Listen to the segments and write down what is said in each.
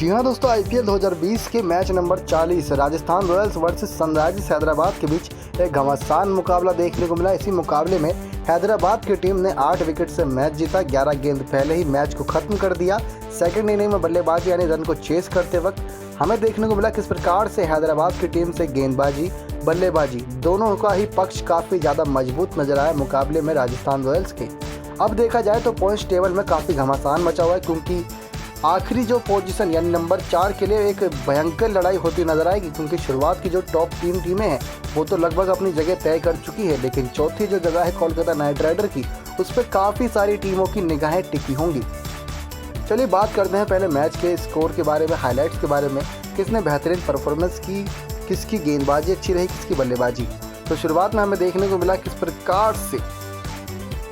जी हाँ दोस्तों, आईपीएल 2020 के match number 40 Rajasthan Royals versus Sunrisers Hyderabad के बीच एक घमासान मुकाबला देखने को मिला। इसी मुकाबले में हैदराबाद की टीम ने 8 विकेट से मैच जीता। 11 गेंद पहले ही मैच को खत्म कर दिया। सेकंड इनिंग में बल्लेबाजी यानी रन को चेस करते वक्त हमें देखने को मिला किस प्रकार से हैदराबाद की टीम से गेंदबाजी बल्लेबाजी दोनों का ही पक्ष काफ़ी ज़्यादा मजबूत नजर आया मुकाबले में राजस्थान रॉयल्स के। अब देखा जाए तो पॉइंट्स टेबल में काफ़ी घमासान मचा हुआ है, क्योंकि आखिरी जो पोजीशन यानी नंबर 4 के लिए एक भयंकर लड़ाई होती नजर आएगी, क्योंकि शुरुआत की जो टॉप 3 टीमें हैं वो तो लगभग अपनी जगह तय कर चुकी है, लेकिन चौथी जो जगह है कोलकाता नाइट राइडर की, उस पर काफ़ी सारी टीमों की निगाहें टिकी होंगी। चलिए बात करते हैं पहले मैच के स्कोर के बारे में, हाईलाइट्स के बारे में, किसने बेहतरीन परफॉर्मेंस की, किसकी गेंदबाजी अच्छी रही, किसकी बल्लेबाजी। तो शुरुआत में हमें देखने को मिला किस प्रकार से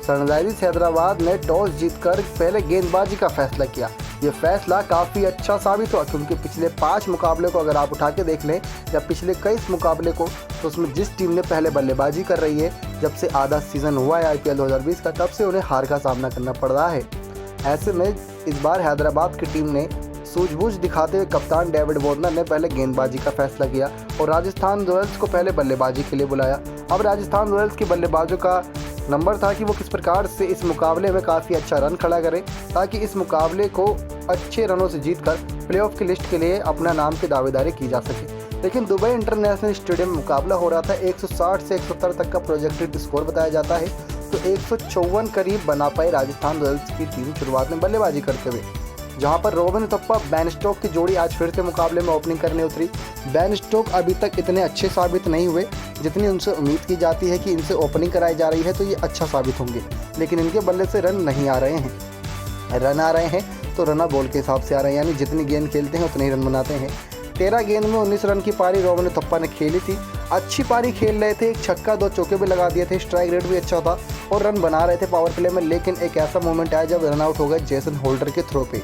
सनराइजर्स हैदराबाद ने टॉस जीतकर पहले गेंदबाजी का फैसला किया। ये फैसला काफ़ी अच्छा साबित हुआ, क्योंकि पिछले 5 मुकाबले को अगर आप उठा के देख लें या पिछले कई मुकाबले को, तो उसमें जिस टीम ने पहले बल्लेबाजी कर रही है, जब से आधा सीज़न हुआ है आईपीएल 2020 का, तब से उन्हें हार का सामना करना पड़ रहा है। ऐसे में इस बार हैदराबाद की टीम ने सूझबूझ दिखाते हुए कप्तान डेविड वार्नर ने पहले गेंदबाजी का फैसला किया और राजस्थान रॉयल्स को पहले बल्लेबाजी के लिए बुलाया। अब राजस्थान रॉयल्स के बल्लेबाजों का नंबर था कि वो किस प्रकार से इस मुकाबले में काफ़ी अच्छा रन खड़ा करें, ताकि इस मुकाबले को अच्छे रनों से जीतकर प्लेऑफ की लिस्ट के लिए अपना नाम की दावेदारी की जा सके। लेकिन दुबई इंटरनेशनल स्टेडियम में मुकाबला हो रहा था। 160 से 170 तक का प्रोजेक्टेड स्कोर बताया जाता है, तो 154 करीब बना पाई राजस्थान रॉयल्स की टीम शुरुआत में बल्लेबाजी करते हुए, जहां पर रोबिन उथप्पा बेन स्टोक की जोड़ी आज फिर से मुकाबले में ओपनिंग करने उतरी। बेन स्टोक अभी तक इतने अच्छे साबित नहीं हुए जितनी उनसे उम्मीद की जाती है कि इनसे ओपनिंग कराई जा रही है तो ये अच्छा साबित होंगे, लेकिन इनके बल्ले से रन नहीं आ रहे हैं। रन आ रहे हैं तो रना बॉल के हिसाब से आ रहे हैं, यानी जितनी गेंद खेलते हैं उतने ही रन बनाते हैं। 13 गेंद में 19 रन की पारी रोबिन उथप्पा ने खेली थी। अच्छी पारी खेल रहे थे, एक छक्का 2 चौके भी लगा दिए थे, स्ट्राइक रेट भी अच्छा था और रन बना रहे थे पावर प्ले में। लेकिन एक ऐसा मोमेंट आया जब रन आउट हो गए जेसन होल्डर के थ्रो पे।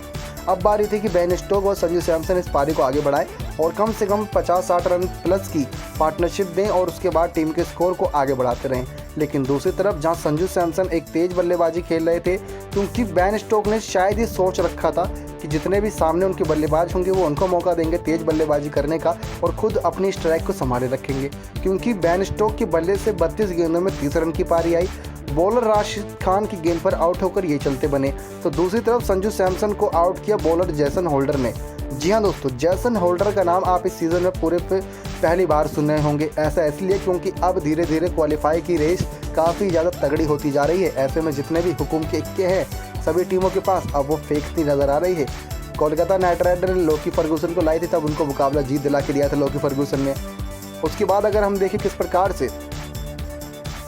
अब बारी थी कि बेन स्टोक और संजू सैमसन इस पारी को आगे बढ़ाएं और कम से कम 50-60 रन प्लस की पार्टनरशिप दें और उसके बाद टीम के स्कोर को आगे बढ़ाते रहें। लेकिन दूसरी तरफ जहां संजू सैमसन एक तेज बल्लेबाजी खेल रहे थे, क्योंकि बेन स्टोक ने शायद ही सोच रखा था कि जितने भी सामने उनके बल्लेबाज होंगे वो उनको मौका देंगे तेज बल्लेबाजी करने का और खुद अपनी स्ट्राइक को संभाले रखेंगे, क्योंकि बेन स्टोक के बल्ले से 32 गेंदों में 30 रन की पारी आई। बॉलर राशिद खान की गेंद पर आउट होकर ये चलते बने, तो दूसरी तरफ संजू सैमसन को आउट किया बॉलर जेसन होल्डर ने। जी हाँ दोस्तों, जेसन होल्डर का नाम आप इस सीज़न में पूरे पे पहली बार सुन रहे होंगे। ऐसा इसलिए क्योंकि अब धीरे धीरे क्वालिफाई की रेस काफ़ी ज़्यादा तगड़ी होती जा रही है। ऐसे में जितने भी हुकुम के इक्के हैं सभी टीमों के पास, अब वो फेंकती नज़र आ रही है। कोलकाता नाइट राइडर ने लोकी फर्गूसन को लाई थी, तब उनको मुकाबला जीत दिला के दिया था लोकी फर्गूसन ने। उसके बाद अगर हम देखें किस प्रकार से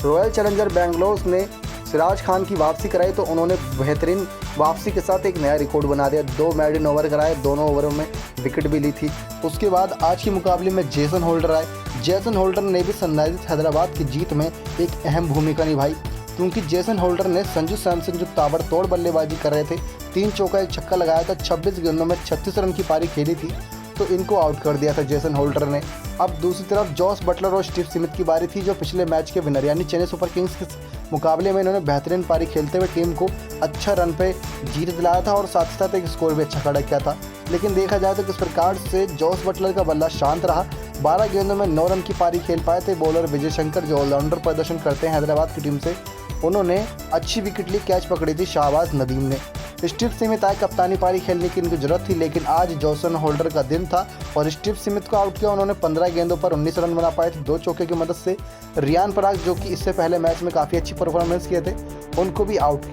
रॉयल चैलेंजर बेंगलोर ने सिराज खान की वापसी कराई, तो उन्होंने बेहतरीन वापसी के साथ एक नया रिकॉर्ड बना दिया। 2 मेडन ओवर कराए, दोनों ओवरों में विकेट भी ली थी। उसके बाद आज के मुकाबले में जेसन होल्डर आए। जेसन होल्डर ने भी सनराइजर्स हैदराबाद की जीत में एक अहम भूमिका निभाई, क्योंकि जेसन होल्डर ने संजू सैमसन जो ताबड़तोड़ बल्लेबाजी कर रहे थे, 3 चौका 1 छक्का लगाया था, 26 गेंदों में 36 रन की पारी खेली थी, तो इनको आउट कर दिया था जेसन होल्डर ने। अब दूसरी तरफ जॉस बटलर और स्टीव स्मिथ की बारी थी, जो पिछले मैच के विनर यानी चेन्नई सुपर किंग्स के मुकाबले में इन्होंने बेहतरीन पारी खेलते हुए टीम को अच्छा रन पे जीत दिलाया था और साथ ही साथ एक स्कोर भी अच्छा खड़ा किया था। लेकिन देखा जाए तो किस प्रकार से जॉस बटलर का बल्ला शांत रहा। 12 गेंदों में 9 रन की पारी खेल पाए थे बॉलर विजय शंकर, जो ऑलराउंडर प्रदर्शन करते हैं हैदराबाद की टीम से। उन्होंने अच्छी विकेट ली, कैच पकड़ी थी शाहबाज नदीम ने। स्टीव स्मिथ आए, कप्तानी पारी खेलने की इनको जरूरत थी, लेकिन आज जेसन होल्डर का दिन था और स्टीव स्मिथ को आउट किया। उन्होंने 15 गेंदों पर 19 रन बना पाए थे 2 चौके की मदद से। रियान पराग, जो कि इससे पहले मैच में काफ़ी अच्छी परफॉर्मेंस किए थे, उनको भी आउट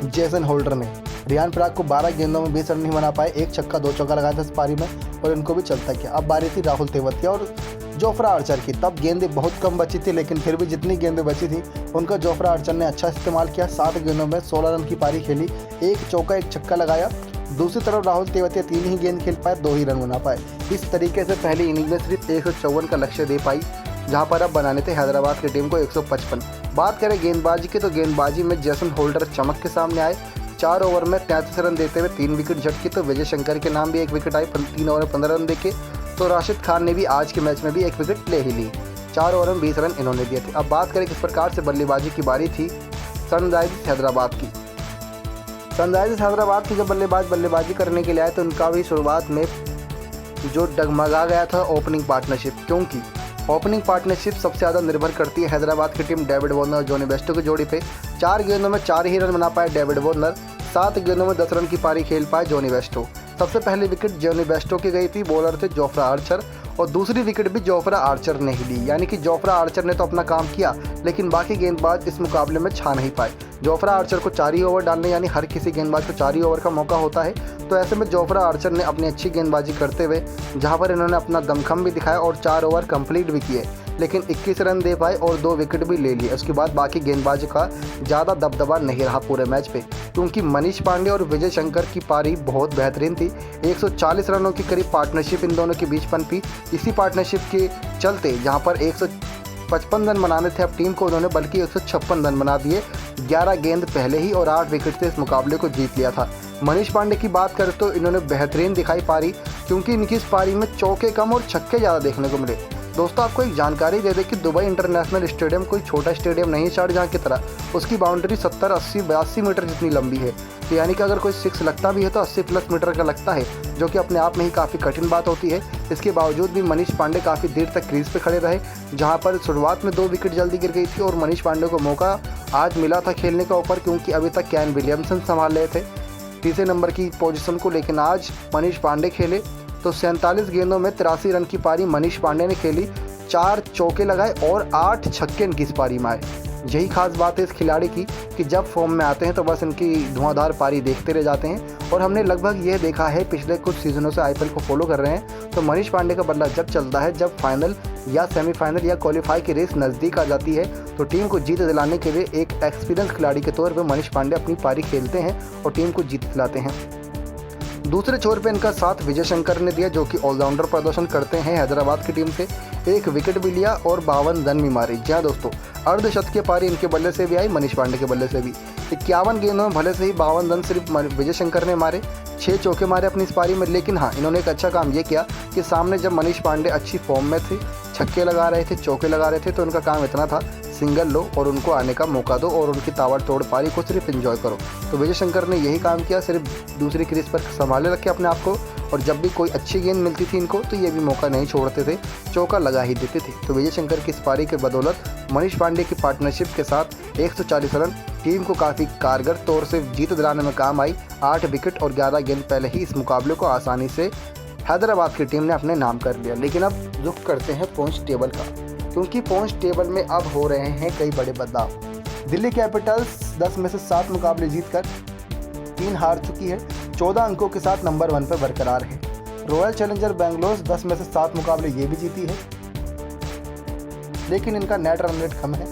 जेसन होल्डर ने। रियान पराग को 12 गेंदों में 20 रन नहीं बना पाए, 1 छक्का 2 चौका लगाया था इस पारी में और इनको भी चलता किया। अब बारी थी राहुल तेवतिया और जोफ्रा आर्चर की। तब गेंदें बहुत कम बची थी, लेकिन फिर भी जितनी गेंदें बची थी उनका जोफ्रा आर्चर ने अच्छा इस्तेमाल किया। 7 गेंदों में 16 रन की पारी खेली, 1 चौका 1 छक्का लगाया। दूसरी तरफ राहुल तेवतिया 3 ही गेंद खेल पाए, 2 ही रन बना पाए। इस तरीके से पहली इनिंग में सिर्फ 154 का लक्ष्य दे पाई, जहां पर अब बनाने थे हैदराबाद की टीम को 155। बात करें गेंदबाजी की, तो गेंदबाजी में जेसन होल्डर चमक के सामने आए। 4 ओवर में 33 रन देते हुए 3 विकेट झटकी, तो विजय शंकर के नाम भी 1 विकेट आई 3 ओवर में 15 रन देके। तो राशिद खान ने भी आज के मैच में भी 1 विकेट ले ही ली। 4 ओवर में 20 रन इन्होंने दिए थे। अब बात करें किस प्रकार से बल्लेबाजी की बारी थी सनराइजर्स हैदराबाद की। सनराइजर्स हैदराबाद के जब बल्लेबाज बल्लेबाजी करने के लिए आए तो उनका भी शुरुआत में जो डगमगा गया था ओपनिंग पार्टनरशिप, क्योंकि ओपनिंग पार्टनरशिप सबसे ज़्यादा निर्भर करती है हैदराबाद की टीम डेविड वार्नर और जॉनी बेस्टो की जोड़ी पे। 4 गेंदों में 4 ही रन बना पाए डेविड वार्नर, 7 गेंदों में 10 रन की पारी खेल पाए जॉनी बेस्टो। सबसे पहली विकेट जॉनी बेस्टो की गई थी, बॉलर थे जोफ्रा आर्चर, और दूसरी विकेट भी जोफ्रा आर्चर ने ही ली। यानी कि जोफ्रा आर्चर ने तो अपना काम किया, लेकिन बाकी गेंदबाज इस मुकाबले में छा नहीं पाए। जोफ्रा आर्चर को 4 ही ओवर डालने, यानी हर किसी गेंदबाज को 4 ही ओवर का मौका होता है, तो ऐसे में जोफ्रा आर्चर ने अपनी अच्छी गेंदबाजी करते हुए जहां पर इन्होंने अपना दमखम भी दिखाया और 4 ओवर कंप्लीट भी किए, लेकिन 21 रन दे पाए और 2 विकेट भी ले लिए। उसके बाद बाकी गेंदबाजों का ज़्यादा दबदबा नहीं रहा पूरे मैच पे, क्योंकि मनीष पांडे और विजय शंकर की पारी बहुत बेहतरीन थी। 140 रनों की करीब पार्टनरशिप इन दोनों के बीच पनपी। इसी पार्टनरशिप के चलते जहां पर 155 रन बनाने थे अब टीम को, उन्होंने बल्कि 156 रन बना दिए। 11 गेंद पहले ही और 8 विकेट से इस मुकाबले को जीत लिया था। मनीष पांडे की बात करें तो इन्होंने बेहतरीन दिखाई पारी, क्योंकि इनकी इस पारी में चौके कम और छक्के ज़्यादा देखने को मिले। दोस्तों आपको एक जानकारी दे दें कि दुबई इंटरनेशनल स्टेडियम कोई छोटा स्टेडियम नहीं, शारजाह की तरह उसकी बाउंड्री 70, 80, 82 मीटर जितनी लंबी है। तो यानी कि अगर कोई 6 लगता भी है तो 80+ मीटर का लगता है, जो कि अपने आप में ही काफ़ी कठिन बात होती है। इसके बावजूद भी मनीष पांडे काफ़ी देर तक क्रीज पे खड़े रहे, जहां पर शुरुआत में 2 विकेट जल्दी गिर गई थी और मनीष पांडे को मौका आज मिला था खेलने का ऊपर, क्योंकि अभी तक कैन विलियमसन संभाल रहे थे तीसरे नंबर की पोजीशन को, लेकिन आज मनीष पांडे खेले तो 47 गेंदों में 83 रन की पारी मनीष पांडे ने खेली, 4 चौके लगाए और 8 छक्के इनकी इस पारी में आए। यही खास बात है इस खिलाड़ी की कि जब फॉर्म में आते हैं तो बस इनकी धुआंधार पारी देखते रह जाते हैं। और हमने लगभग ये देखा है पिछले कुछ सीजनों से आईपीएल को फॉलो कर रहे हैं, तो मनीष पांडे का बल्ला जब चलता है, जब फाइनल या सेमीफाइनल या क्वालिफाई की रेस नज़दीक आ जाती है, तो टीम को जीत दिलाने के लिए एक एक्सपीरियंस खिलाड़ी के तौर पर मनीष पांडे अपनी पारी खेलते हैं और टीम को जीत दिलाते हैं। दूसरे छोर पे इनका साथ विजय शंकर ने दिया, जो कि ऑलराउंडर प्रदर्शन करते हैं हैदराबाद की टीम से। 1 विकेट भी लिया और 52 रन भी मारे। जी हाँ दोस्तों, अर्धशतकीय पारी इनके बल्ले से भी आई, मनीष पांडे के बल्ले से भी। 51 गेंदों में भले से ही 52 रन सिर्फ विजय शंकर ने मारे, 6 चौके मारे अपनी इस पारी में। लेकिन हाँ, इन्होंने एक अच्छा काम ये किया कि सामने जब मनीष पांडे अच्छी फॉर्म में थे, छक्के लगा रहे थे, चौके लगा रहे थे, तो उनका काम इतना था सिंगल लो और उनको आने का मौका दो और उनकी ताबड़तोड़ पारी को सिर्फ एंजॉय करो। तो विजय शंकर ने यही काम किया, सिर्फ दूसरी क्रीज पर संभाले रखे अपने आप को, और जब भी कोई अच्छी गेंद मिलती थी इनको तो ये भी मौका नहीं छोड़ते थे, चौका लगा ही देते थे। तो विजय शंकर की इस पारी के बदौलत मनीष पांडे की पार्टनरशिप के साथ 140 रन टीम को काफ़ी कारगर तौर से जीत दिलाने में काम आई। 8 विकेट और 11 गेंद पहले ही इस मुकाबले को आसानी से हैदराबाद की टीम ने अपने नाम कर लिया। लेकिन अब रुख करते हैं पॉइंट्स टेबल का, क्योंकि पॉइंट्स टेबल में अब हो रहे हैं कई बड़े बदलाव। दिल्ली कैपिटल्स 10 में से 7 मुकाबले जीतकर 3 हार चुकी है, 14 अंकों के साथ नंबर 1 पर बरकरार है। रॉयल चैलेंजर बेंगलोर 10 में से 7 मुकाबले ये भी जीती है, लेकिन इनका नेट रन रेट कम है,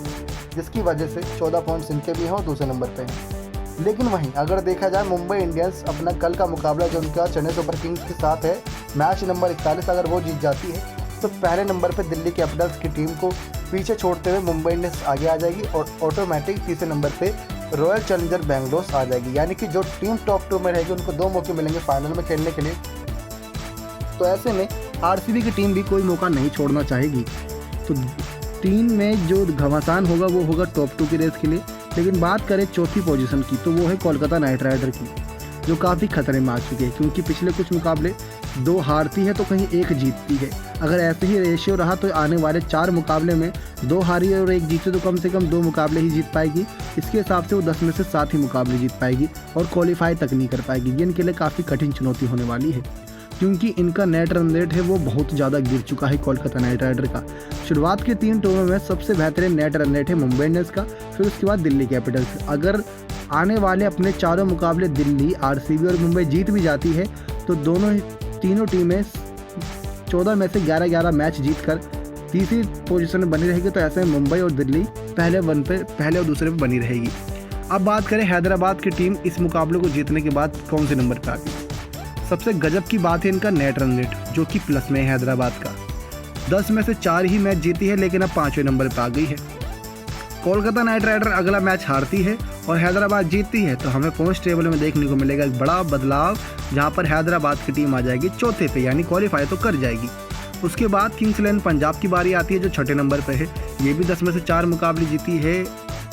जिसकी वजह से 14 पॉइंट्स इनके भी हैं और दूसरे नंबर पे हैं। लेकिन वहीं अगर देखा जाए मुंबई इंडियंस अपना कल का मुकाबला जो उनका चेन्नई सुपर किंग्स के साथ है, मैच नंबर 41, अगर वो जीत जाती है तो पहले नंबर पे दिल्ली कैपिटल्स की टीम को पीछे छोड़ते हुए मुंबई इंडियंस आगे आ जाएगी और ऑटोमेटिक तीसरे नंबर पे रॉयल चैलेंजर बेंगलोर आ जाएगी। यानी कि जो टीम टॉप 2 में रहेगी उनको 2 मौके मिलेंगे फाइनल में खेलने के लिए। तो ऐसे में आरसीबी की टीम भी कोई मौका नहीं छोड़ना चाहेगी। तो 3 में जो घमासान होगा वो होगा टॉप 2 की रेस के लिए। लेकिन बात करें चौथी पोजीशन की, तो वो है कोलकाता नाइट राइडर की, जो काफ़ी खतरे में आ चुकी है, क्योंकि पिछले कुछ मुकाबले 2 हारती है तो कहीं 1 जीतती है। अगर ऐसे ही रेशियो रहा तो आने वाले 4 मुकाबले में 2 हारी और 1 जीते, तो कम से कम 2 मुकाबले ही जीत पाएगी। इसके हिसाब से वो 10 में से 7 ही मुकाबले जीत पाएगी और क्वालिफाई तक नहीं कर पाएगी। ये इनके लिए काफ़ी कठिन चुनौती होने वाली है, क्योंकि इनका नेट रन रेट है वो बहुत ज़्यादा गिर चुका है कोलकाता नाइट राइडर का। शुरुआत के 3 टूरों में सबसे बेहतरीन नेट रन रेट है मुंबई इंडियंस का, फिर उसके बाद दिल्ली कैपिटल्स। अगर आने वाले अपने चारों मुकाबले दिल्ली, आरसीबी और मुंबई जीत भी जाती है तो तीनों टीमें 14 में से 11-11 मैच जीतकर तीसरी पोजीशन में बनी रहेगी। तो ऐसे में मुंबई और दिल्ली पहले और दूसरे पे बनी रहेगी। अब बात करें हैदराबाद की टीम इस मुकाबले को जीतने के बाद कौन से नंबर पर आ गई। सबसे गजब की बात है इनका नेट रन रेट, जो कि प्लस में है हैदराबाद का। 10 में से 4 ही मैच जीती है, लेकिन अब 5वें नंबर पर आ गई है। कोलकाता नाइट राइडर अगला मैच हारती है और हैदराबाद जीतती है, तो हमें पॉइंट्स टेबल में देखने को मिलेगा एक बड़ा बदलाव, जहां पर हैदराबाद की टीम आ जाएगी चौथे पे, यानी क्वालिफाई तो कर जाएगी। उसके बाद किंग्स इलेवन पंजाब की बारी आती है, जो 6ठे नंबर पर है। ये भी 10 में से 4 मुकाबले जीती है,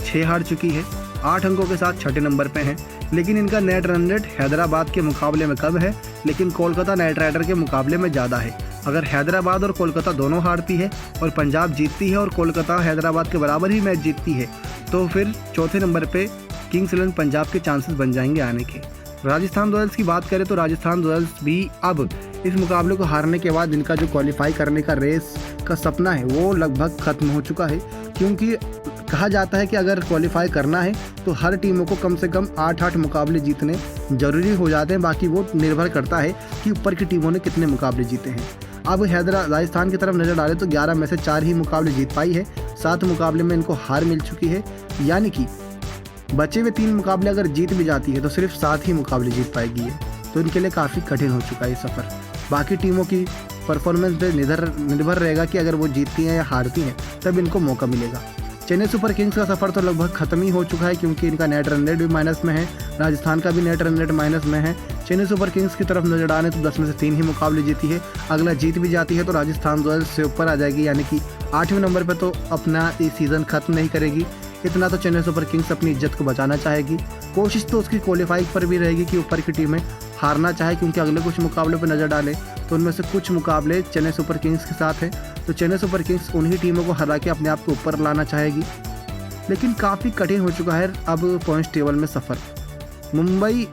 6 हार चुकी है। 8 अंकों के साथ छठे नंबर पे हैं। लेकिन इनका नेट रन रेट हैदराबाद के मुकाबले में कम है, लेकिन कोलकाता नाइट राइडर के मुकाबले में ज़्यादा है। अगर हैदराबाद और कोलकाता दोनों हारती है और पंजाब जीतती है और कोलकाता हैदराबाद के बराबर ही मैच जीतती है, तो फिर चौथे नंबर पे किंग्स 11 पंजाब के चांसेस बन जाएंगे आने के। राजस्थान रॉयल्स की बात करें तो राजस्थान रॉयल्स भी अब इस मुकाबले को हारने के बाद इनका जो क्वालिफाई करने का रेस का सपना है वो लगभग खत्म हो चुका है, क्योंकि कहा जाता है कि अगर क्वालिफाई करना है तो हर टीमों को कम से कम 8-8 मुकाबले जीतने जरूरी हो जाते हैं। बाकी वो निर्भर करता है कि ऊपर की टीमों ने कितने मुकाबले जीते हैं। अब राजस्थान की तरफ नज़र डालें तो 11 में से 4 ही मुकाबले जीत पाई है, 7 मुकाबले में इनको हार मिल चुकी है, यानी कि बचे हुए 3 मुकाबले अगर जीत भी जाती है तो सिर्फ 7 ही मुकाबले जीत पाएगी है। तो इनके लिए काफ़ी कठिन हो चुका है ये सफ़र। बाकी टीमों की परफॉर्मेंस पे निर्भर रहेगा कि अगर वो जीतती हैं या हारती हैं तब इनको मौका मिलेगा। चेन्नई सुपर किंग्स का सफ़र तो लगभग ख़त्म ही हो चुका है, क्योंकि इनका नेट रन रेट भी माइनस में है, राजस्थान का भी नेट रन रेट माइनस में है। चेन्नई सुपर किंग्स की तरफ नजर डालें तो 10 में से 3 ही मुकाबले जीती है। अगला जीत भी जाती है तो राजस्थान रॉयल्स से ऊपर आ जाएगी, यानी कि 8वें नंबर पर तो अपना ये सीज़न ख़त्म नहीं करेगी। इतना तो चेन्नई सुपर किंग्स अपनी इज्जत को बचाना चाहेगी। कोशिश तो उसकी क्वालिफाई पर भी रहेगी कि ऊपर की टीमें हारना चाहे, क्योंकि अगले कुछ मुकाबले पर नज़र डालें तो उनमें से कुछ मुकाबले चेन्नई सुपर किंग्स के साथ हैं। तो चेन्नई सुपर किंग्स उन्हीं टीमों को हरा के अपने आप को ऊपर लाना चाहेगी। लेकिन काफ़ी कठिन हो चुका है अब पॉइंट्स टेबल में सफ़र। मुंबई,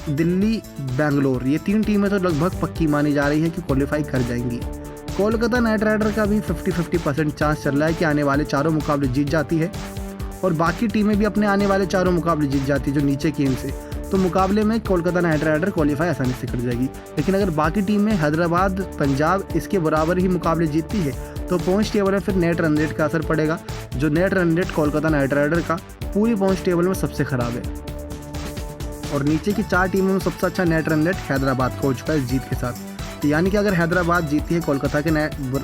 दिल्ली, बेंगलोर ये 3 टीमें तो लगभग पक्की मानी जा रही है कि क्वालिफाई कर जाएंगी। कोलकाता नाइट राइडर का भी 50-50% चांस चल रहा है कि आने वाले 4 मुकाबले जीत जाती है, और बाकी टीमें भी अपने आने वाले 4 मुकाबले जीत जाती है जो नीचे की इनसे, तो मुकाबले में कोलकाता नाइट राइडर क्वालिफाई आसानी से कर जाएगी। लेकिन अगर बाकी टीमें हैदराबाद, पंजाब इसके बराबर ही मुकाबले जीतती है तो पॉइंट्स टेबल में फिर नेट रन रेट का असर पड़ेगा, जो net run rate Kolkata knight rider का पूरी पॉइंट्स टेबल में सबसे ख़राब है। और नीचे की 4 टीमों में सबसे अच्छा नेट रन रेट हैदराबाद का हो चुका है इस जीत के साथ। तो यानी कि अगर हैदराबाद जीती है कोलकाता के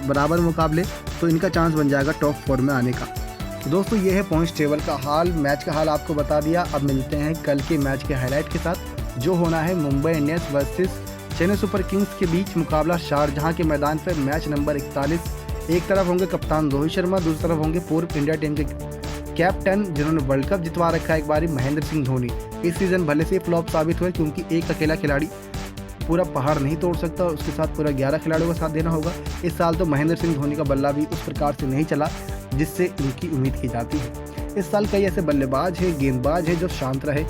बराबर मुकाबले तो इनका चांस बन जाएगा टॉप 4 में आने का। तो दोस्तों ये है पॉइंट्स टेबल का हाल, मैच का हाल आपको बता दिया। अब मिलते हैं कल के मैच के हाईलाइट के साथ, जो होना है Mumbai Indians versus Chennai super Kings के बीच मुकाबला शारजहां के मैदान पर। Match number 41। एक तरफ होंगे कप्तान रोहित शर्मा, दूसरी तरफ होंगे पूर्व इंडिया टीम के कैप्टन जिन्होंने वर्ल्ड कप जितवा रखा है एक बारी, महेंद्र सिंह धोनी। इस सीज़न भले से फ्लॉप साबित हुए, क्योंकि एक अकेला खिलाड़ी पूरा पहाड़ नहीं तोड़ सकता, उसके साथ पूरा 11 खिलाड़ियों का साथ देना होगा। इस साल तो महेंद्र सिंह धोनी का बल्ला भी उस प्रकार से नहीं चला जिससे इनकी उम्मीद की जाती है। इस साल कई ऐसे बल्लेबाज हैं, गेंदबाज हैं जो शांत रहे,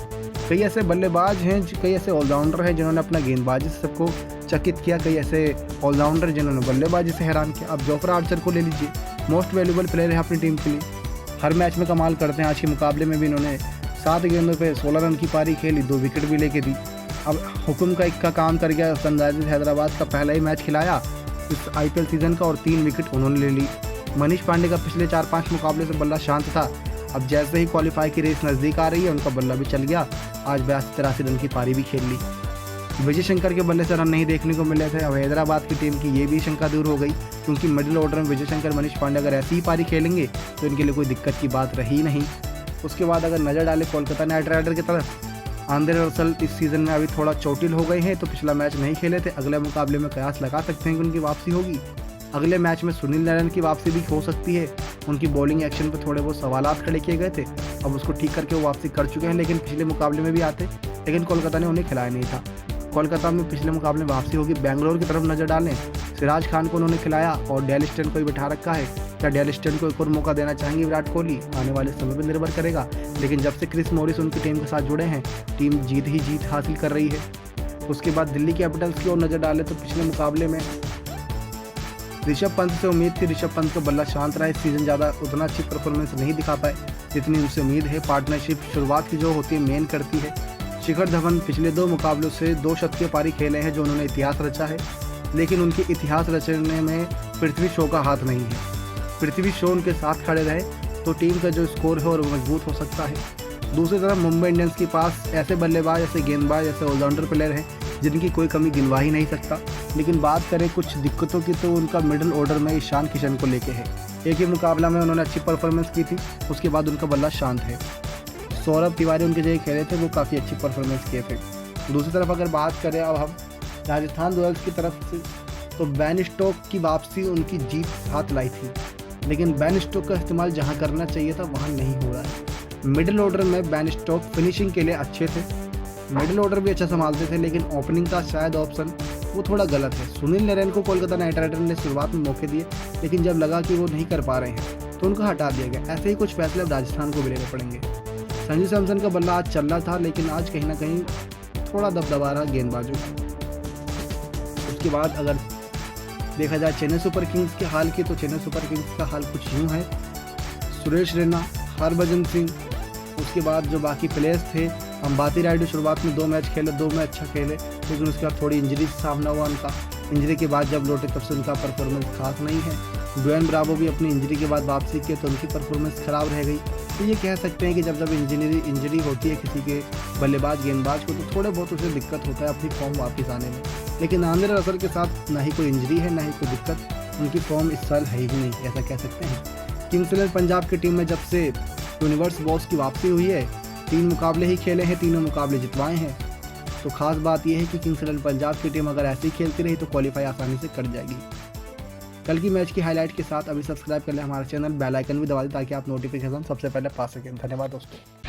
कई ऐसे बल्लेबाज हैं, कई ऐसे ऑलराउंडर हैं जिन्होंने अपना गेंदबाजी से सबको चकित किया, कई ऐसे ऑलराउंडर जिन्होंने बल्लेबाजी से हैरान किया। अब जोफ्रा आर्चर को ले लीजिए, मोस्ट वैल्यूबल प्लेयर है अपनी टीम के लिए, हर मैच में कमाल करते हैं। आज के मुकाबले में भी इन्होंने 7 गेंदों पे 16 रन की पारी खेली, 2 विकेट भी लेके दी। अब हुक्म का इक्का काम कर गया, सनराइजर्स हैदराबाद का पहला ही मैच खिलाया इस IPL सीज़न का और 3 विकेट उन्होंने ले ली। मनीष पांडे का पिछले 4-5 मुकाबले से बल्ला शांत था, अब जैसे ही क्वालिफाई की रेस नज़दीक आ रही है उनका बल्ला भी चल गया। आज 82-83 रन की पारी भी खेल ली। विजय शंकर के बल्ले से रन नहीं देखने को मिले थे। अब हैदराबाद की टीम की ये भी शंका दूर हो गई, क्योंकि मिडिल ऑर्डर में विजय शंकर, मनीष पांडे अगर ऐसी ही पारी खेलेंगे तो इनके लिए कोई दिक्कत की बात रही नहीं। उसके बाद अगर नज़र डालें कोलकाता नाइट राइडर की तरफ, आंद्रे रसल इस सीज़न में अभी थोड़ा चोटिल हो गए हैं, तो पिछला मैच नहीं खेले थे। अगले मुकाबले में कयास लगा सकते हैं कि उनकी वापसी होगी। अगले मैच में सुनील नारायण की वापसी भी हो सकती है। उनकी बॉलिंग एक्शन पर थोड़े बहुत सवालात खड़े किए गए थे, अब उसको ठीक करके वो वापसी कर चुके हैं, लेकिन पिछले मुकाबले में भी आते, लेकिन कोलकाता ने उन्हें खिलाया नहीं था। कोलकाता में पिछले मुकाबले में वापसी होगी। बेंगलोर की तरफ नज़र डालें, सिराज खान को उन्होंने खिलाया और डेल स्टेन को ही बिठा रखा है। क्या डेल स्टेन को एक और मौका देना चाहेंगे विराट कोहली? आने वाले समय पर निर्भर करेगा, लेकिन जब से क्रिस मॉरिस उनकी टीम के साथ जुड़े हैं, टीम जीत ही जीत हासिल कर रही है। उसके बाद दिल्ली कैपिटल्स की ओर नज़र डालें तो पिछले मुकाबले में ऋषभ पंत से उम्मीद थी, ऋषभ पंत का बल्ला शांत रहा, इस सीज़न ज़्यादा उतना अच्छी परफॉर्मेंस नहीं दिखा पाए जितनी उनसे उम्मीद है। पार्टनरशिप शुरुआत की जो होती है मेन करती है। शिखर धवन पिछले 2 मुकाबलों से 2 शतकीय पारी खेले हैं, जो उन्होंने इतिहास रचा है, लेकिन उनके इतिहास रचने में पृथ्वी शॉ का हाथ नहीं है। पृथ्वी शॉ उनके साथ खड़े रहे तो टीम का जो स्कोर है और मजबूत हो सकता है। दूसरी तरफ मुंबई इंडियंस के पास ऐसे बल्लेबाज, ऐसे गेंदबाज, ऐसे ऑलराउंडर प्लेयर हैं जिनकी कोई कमी गिनवा ही नहीं सकता। लेकिन बात करें कुछ दिक्कतों की तो उनका मिडिल ऑर्डर में ईशान किशन को लेके है। एक ही मुकाबला में उन्होंने अच्छी परफॉर्मेंस की थी, उसके बाद उनका बल्ला शांत है। सौरभ तिवारी उनके जगह खेले थे, वो काफ़ी अच्छी परफॉर्मेंस किए थे। दूसरी तरफ अगर बात करें अब हम राजस्थान रॉयल्स की तरफ से, तो बेन स्टोक्स की वापसी उनकी जीत साथ लाई थी, लेकिन बेन स्टोक्स का इस्तेमाल जहां करना चाहिए था वहां नहीं हो रहा है। मिडिल ऑर्डर में बेन स्टोक फिनिशिंग के लिए अच्छे थे, मिडिल ऑर्डर भी अच्छा संभालते थे, लेकिन ओपनिंग का शायद ऑप्शन वो थोड़ा गलत है। सुनील नरेन को कोलकाता नाइट राइडर ने शुरुआत में मौके दिए, लेकिन जब लगा कि वो नहीं कर पा रहे हैं तो उनको हटा दिया गया। ऐसे ही कुछ फैसले अब राजस्थान को भी लेने पड़ेंगे। संजू सैमसन का बल्ला आज चल रहा था, लेकिन आज कहीं ना कहीं थोड़ा दबदबा रहा गेंदबाजों का। उसके बाद अगर देखा जाए चेन्नई सुपर किंग्स के हाल की, तो चेन्नई सुपर किंग्स का हाल कुछ यूँ है। सुरेश रैना, हरभजन सिंह, उसके बाद जो बाकी प्लेयर्स थे, अंबाती रायडू शुरुआत में 2 मैच खेले, 2 में अच्छा खेले, लेकिन उसके बाद थोड़ी इंजरी से सामना हुआ उनका। इंजरी के बाद जब लौटे तब से उनका परफॉर्मेंस खास नहीं है। ड्वेन ब्रावो भी अपनी इंजरी के बाद वापसी की तो उनकी परफॉर्मेंस खराब रह गई। तो ये कह सकते हैं कि जब इंजरी होती है किसी के बल्लेबाज गेंदबाज को, तो थोड़े बहुत उसे दिक्कत होता है अपनी फॉर्म वापस आने में। लेकिन आमिर रसल के साथ ना ही कोई इंजरी है, ना ही कोई दिक्कत, उनकी फॉर्म इस साल है ही नहीं, ऐसा कह सकते हैं। किंग्स इलेवन पंजाब की टीम में जब से यूनिवर्स बॉस की वापसी हुई है, 3 मुकाबले ही खेले हैं, 3 मुकाबले जितवाए हैं। तो खास बात यह है कि किंग्स इलेवन पंजाब की टीम अगर ऐसे ही खेलती रही तो क्वालीफाई आसानी से कर जाएगी। कल की मैच की हाईलाइट के साथ अभी सब्सक्राइब कर लें हमारा चैनल, बेल आइकन भी दबा दें ताकि आप नोटिफिकेशन सबसे पहले पा सकें। धन्यवाद दोस्तों।